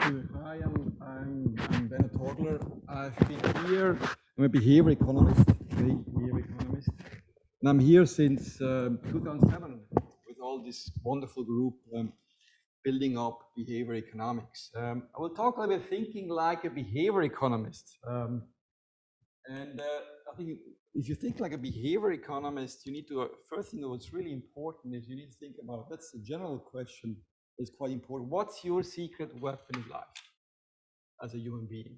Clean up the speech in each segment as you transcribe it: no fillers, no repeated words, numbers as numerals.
Hi, I'm Benno Torgler. I've been here. I'm a behavior economist. And I'm here since 2007 with all this wonderful group building up behavior economics. I will talk a little bit thinking like a behavior economist. I think if you think like a behavior economist, you need to, first thing what's really important is you need to think about, that's a general question, is quite important. What's your secret weapon in life as a human being?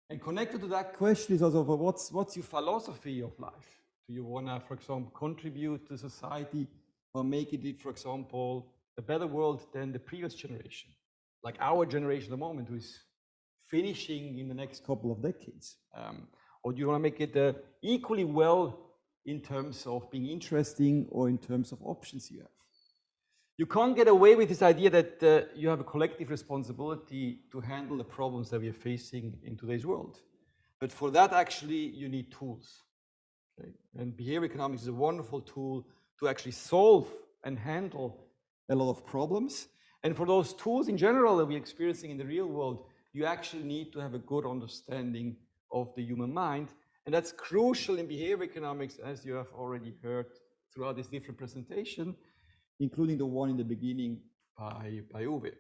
And connected to that question is also what's your philosophy of life? Do you want to, for example, contribute to society or make it, for example, a better world than the previous generation? Like our generation at the moment, who is finishing in the next couple of decades. Or do you want to make it equally well in terms of being interesting or in terms of options you have? You can't get away with this idea that you have a collective responsibility to handle the problems that we are facing in today's world. But for that, actually, you need tools. Okay? And behavior economics is a wonderful tool to actually solve and handle a lot of problems. And for those tools in general that we're experiencing in the real world, you actually need to have a good understanding of the human mind. And that's crucial in behavior economics, as you have already heard throughout this different presentation, including the one in the beginning by Uwe.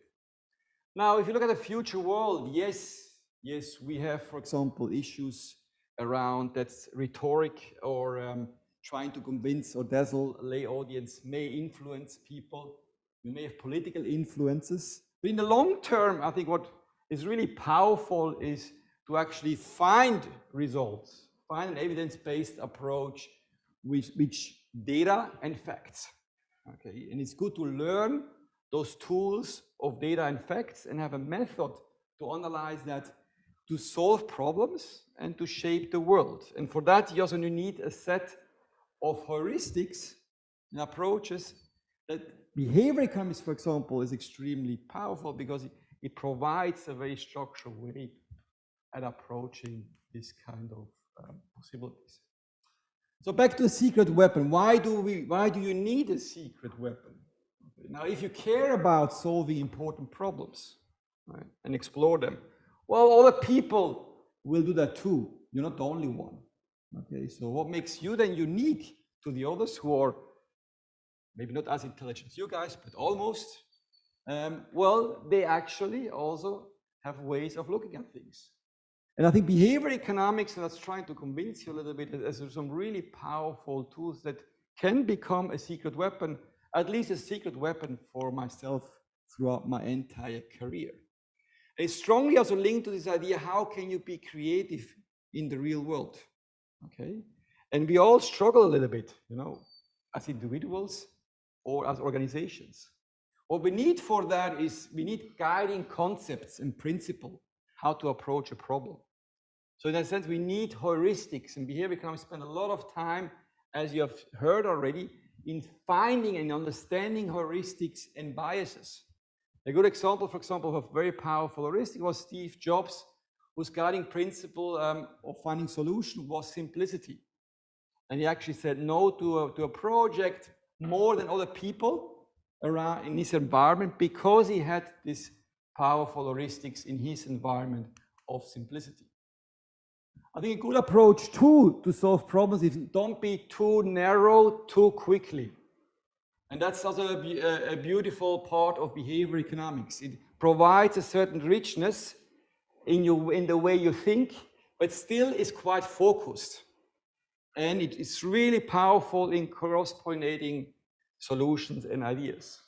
Now, if you look at the future world, yes, we have, for example, issues around that's rhetoric or trying to convince or dazzle a lay audience may influence people. We may have political influences. But in the long term, I think what is really powerful is to actually find results, find an evidence-based approach with which data and facts. Okay, and it's good to learn those tools of data and facts and have a method to analyze that, to solve problems and to shape the world. And for that, you also need a set of heuristics and approaches that behavior economics, for example, is extremely powerful because it provides a very structured way at approaching this kind of possibilities. So back to the secret weapon. Why do you need a secret weapon? Okay. Now, if you care about solving important problems, right, and explore them, well, other people will do that too. You're not the only one. Okay, so what makes you then unique to the others who are maybe not as intelligent as you guys, but almost? Well, they actually also have ways of looking at things. And I think behavior economics, and that's trying to convince you a little bit, there's some really powerful tools that can become a secret weapon, at least a secret weapon for myself throughout my entire career. And it's strongly also linked to this idea, how can you be creative in the real world? Okay, and we all struggle a little bit, as individuals or as organizations. What we need for that is we need guiding concepts and principles how to approach a problem. So in that sense, we need heuristics, and behavior economics spend a lot of time, as you have heard already, in finding and understanding heuristics and biases. A good example, for example, of a very powerful heuristic was Steve Jobs, whose guiding principle of finding solution was simplicity. And he actually said no to a project more than other people around in his environment because he had this powerful heuristics in his environment of simplicity. I think a good approach too to solve problems is don't be too narrow too quickly. And that's also a beautiful part of behavior economics. It provides a certain richness in the way you think, but still is quite focused. And it is really powerful in cross-pollinating solutions and ideas.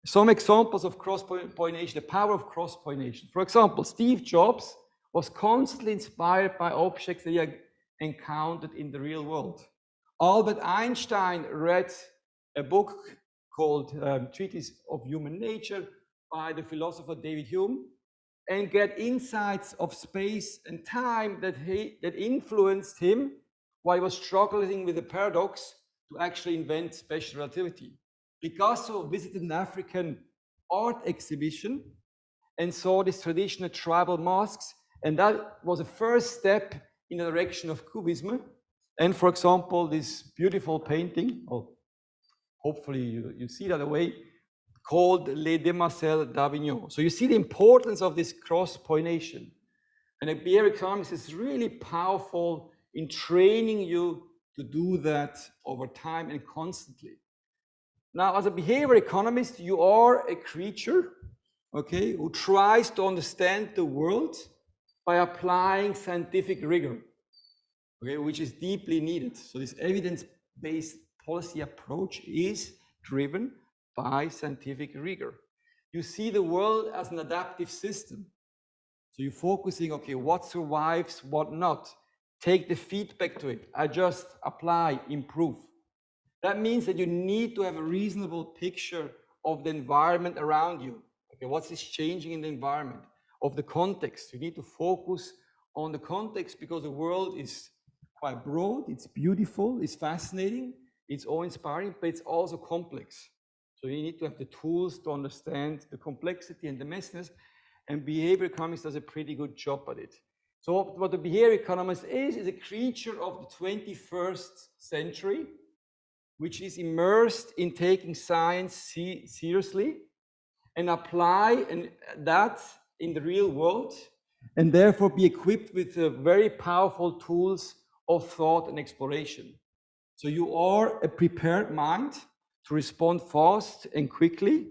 Some examples of cross-pollination, the power of cross-pollination. For example, Steve Jobs was constantly inspired by objects that he had encountered in the real world. Albert Einstein read a book called Treatise of Human Nature by the philosopher David Hume and get insights of space and time that influenced him while he was struggling with the paradox to actually invent special relativity. Picasso visited an African art exhibition and saw these traditional tribal masks, and that was a first step in the direction of Cubism. And for example, this beautiful painting, hopefully you see that away, called Les Demoiselles d'Avignon. So you see the importance of this cross-pollination. And a behavioral economist is really powerful in training you to do that over time and constantly. Now, as a behavioral economist, you are a creature, okay, who tries to understand the world by applying scientific rigor, okay, which is deeply needed. So this evidence-based policy approach is driven by scientific rigor. You see the world as an adaptive system. So you're focusing, okay, what survives, what not. Take the feedback to it, adjust, apply, improve. That means that you need to have a reasonable picture of the environment around you. Okay, what is changing in the environment, of the context. You need to focus on the context because the world is quite broad, it's beautiful, it's fascinating, it's awe-inspiring, but it's also complex. So you need to have the tools to understand the complexity and the messiness, and behavioral economics does a pretty good job at it. So what the behavioral economist is a creature of the 21st century, which is immersed in taking science seriously and apply that in the real world, and therefore be equipped with very powerful tools of thought and exploration. So you are a prepared mind to respond fast and quickly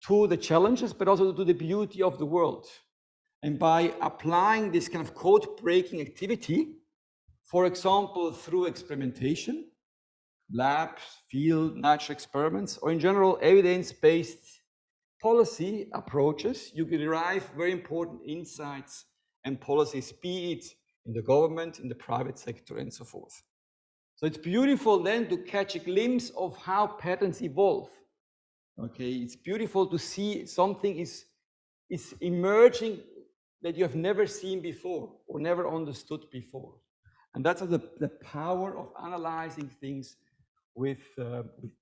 to the challenges, but also to the beauty of the world. And by applying this kind of code-breaking activity, for example, through experimentation, labs, field, natural experiments, or in general, evidence-based policy approaches, you can derive very important insights and policies, be it in the government, in the private sector, and so forth. So it's beautiful then to catch a glimpse of how patterns evolve. Okay, it's beautiful to see something is emerging that you have never seen before or never understood before. And that's the power of analyzing things with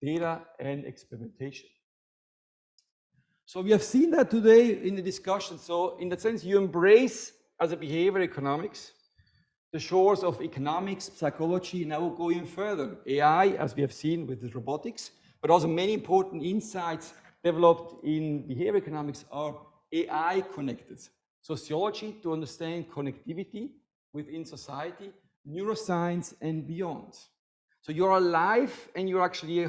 data and experimentation. So we have seen that today in the discussion. So in that sense, you embrace, as a behavioral economics, the shores of economics, psychology, and now we'll go even further. AI, as we have seen with the robotics, but also many important insights developed in behavioral economics are AI connected. Sociology to understand connectivity within society, neuroscience, and beyond. So you're alive and you're actually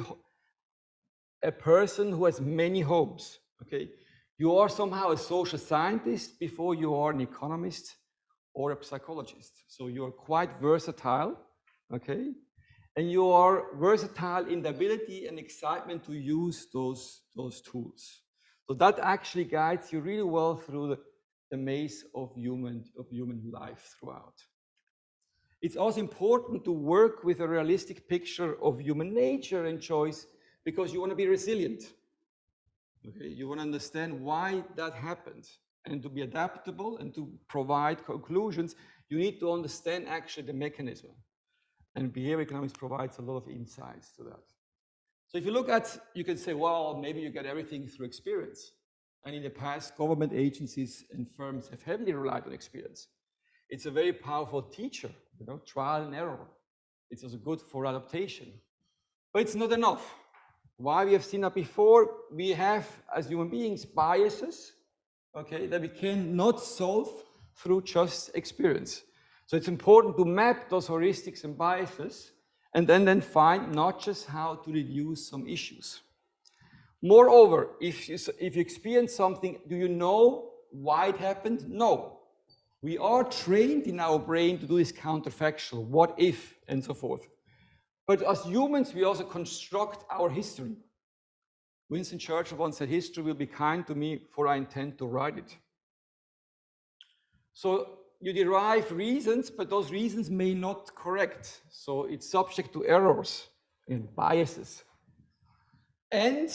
a person who has many homes, okay? You are somehow a social scientist before you are an economist or a psychologist. So you're quite versatile, okay? And you are versatile in the ability and excitement to use those tools. So that actually guides you really well through the maze of human life throughout. It's also important to work with a realistic picture of human nature and choice because you want to be resilient. Okay? You want to understand why that happened. And to be adaptable and to provide conclusions, you need to understand actually the mechanism. And behavioral economics provides a lot of insights to that. So if you look at, you can say, well, maybe you get everything through experience. And in the past, government agencies and firms have heavily relied on experience. It's a very powerful teacher, trial and error. It's also good for adaptation. But it's not enough. Why? We have seen that before. We have, as human beings, biases, okay, that we cannot solve through just experience. So it's important to map those heuristics and biases and then find not just how to reduce some issues. Moreover, if you experience something, do you know why it happened? No. We are trained in our brain to do this counterfactual, what if, and so forth. But as humans, we also construct our history. Winston Churchill once said, history will be kind to me, for I intend to write it. So you derive reasons, but those reasons may not correct. So it's subject to errors and biases. And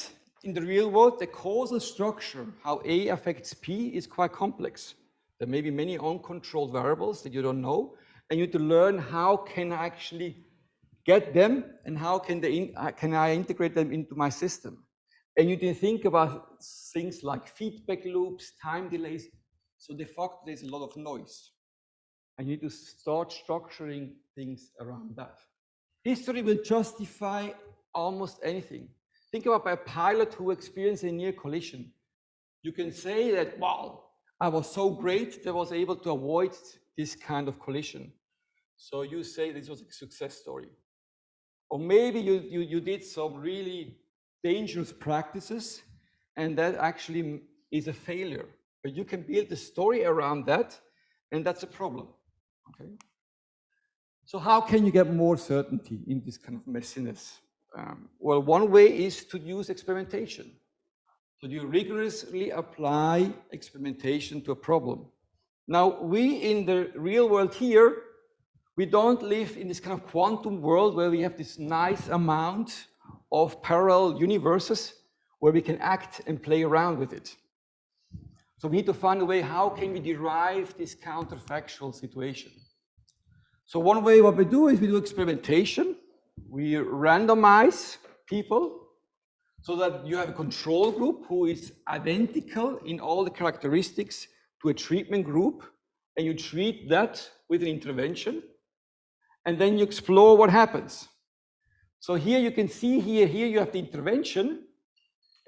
in the real world, the causal structure, how A affects P, is quite complex. There may be many uncontrolled variables that you don't know, and you need to learn how can I actually get them and how can I integrate them into my system. And you need to think about things like feedback loops, time delays. So de facto, there's a lot of noise. And you need to start structuring things around that. History will justify almost anything. think about a pilot who experienced a near collision. You can say that, wow, I was so great that I was able to avoid this kind of collision. So you say this was a success story. Or maybe you did some really dangerous practices, and that actually is a failure. But you can build a story around that, and that's a problem. Okay. So how can you get more certainty in this kind of messiness? Well, one way is to use experimentation. So you rigorously apply experimentation to a problem. Now, we in the real world here, we don't live in this kind of quantum world where we have this nice amount of parallel universes where we can act and play around with it. So we need to find a way, how can we derive this counterfactual situation? So one way what we do is we do experimentation. We randomize people so that you have a control group who is identical in all the characteristics to a treatment group, and you treat that with an intervention, and then you explore what happens. So here you can see here you have the intervention,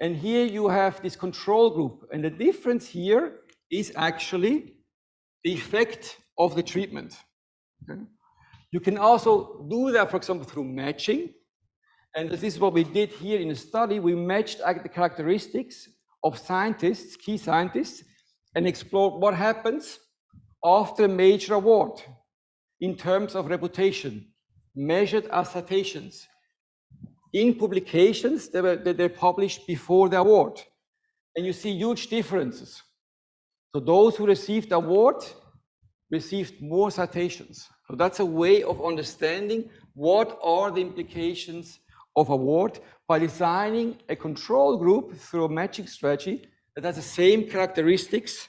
and here you have this control group. And the difference here is actually the effect of the treatment. Okay? You can also do that, for example, through matching. And this is what we did here in the study. We matched the characteristics of scientists, key scientists, and explored what happens after a major award in terms of reputation, measured as citations in publications that they published before the award. And you see huge differences. So those who received the award received more citations. So that's a way of understanding what are the implications of award by designing a control group through a matching strategy that has the same characteristics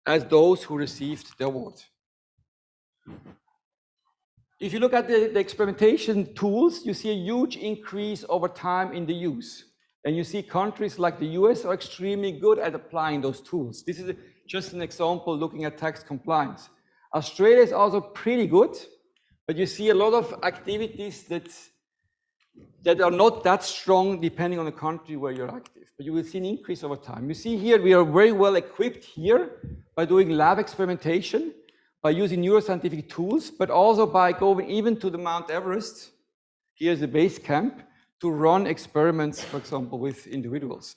as those who received the award. If you look at the experimentation tools, you see a huge increase over time in the use. And you see countries like the US are extremely good at applying those tools. This is just an example looking at tax compliance. Australia is also pretty good, but you see a lot of activities that are not that strong depending on the country where you're active. But you will see an increase over time. You see here, we are very well equipped here by doing lab experimentation, by using neuroscientific tools, but also by going even to the Mount Everest, here's the base camp, to run experiments, for example, with individuals.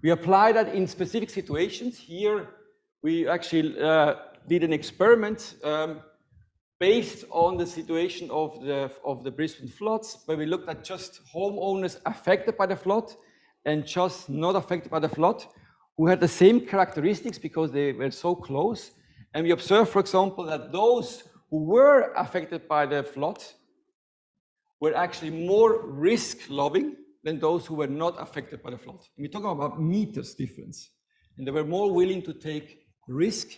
We apply that in specific situations. Here, we actually did an experiment based on the situation of the Brisbane floods, where we looked at just homeowners affected by the flood and just not affected by the flood, who had the same characteristics because they were so close. And we observed, for example, that those who were affected by the flood were actually more risk-loving than those who were not affected by the flood. And we're talking about meters difference. And they were more willing to take risk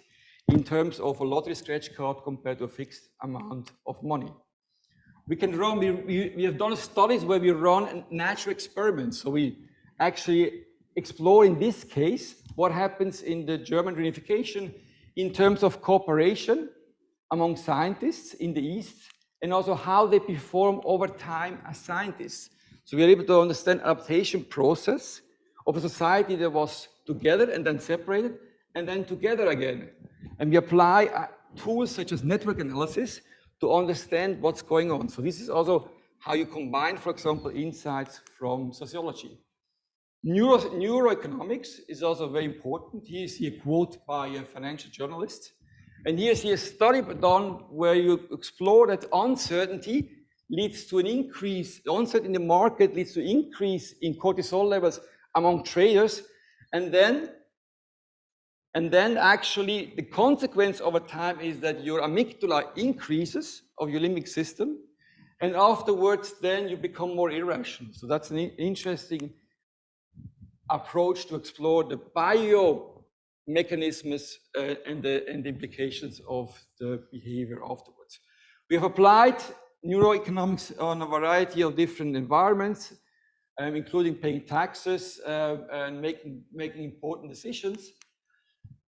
in terms of a lottery scratch card compared to a fixed amount of money. We can run, we have done studies where we run natural experiments. So we actually explore, in this case, what happens in the German reunification in terms of cooperation among scientists in the East, and also how they perform over time as scientists. So we are able to understand adaptation process of a society that was together and then separated, and then together again. And we apply tools such as network analysis to understand what's going on. So this is also how you combine, for example, insights from sociology. Neuroeconomics is also very important. Here you see a quote by a financial journalist. And here you see a study done where you explore that uncertainty leads to an increase, uncertainty in the market leads to increase in cortisol levels among traders. And then actually the consequence over time is that your amygdala increases of your limbic system. And afterwards, then you become more irrational. So that's an interesting approach to explore the biomechanisms and the implications of the behavior afterwards. We have applied neuroeconomics on a variety of different environments, including paying taxes and making important decisions.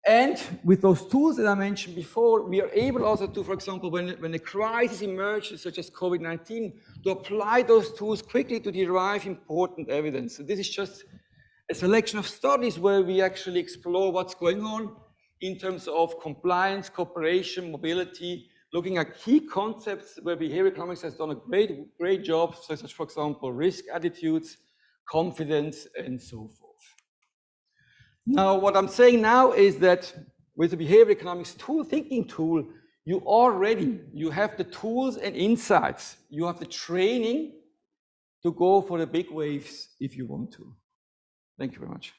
And with those tools that I mentioned before, we are able also to, for example, when a crisis emerges, such as COVID-19, to apply those tools quickly to derive important evidence. So this is just a selection of studies where we actually explore what's going on in terms of compliance, cooperation, mobility, looking at key concepts where behavioral economics has done a great job, such as, for example, risk attitudes, confidence, and so forth. Now, what I'm saying now is that with the behavioral economics thinking tool, you are ready. You have the tools and insights. You have the training to go for the big waves if you want to. Thank you very much.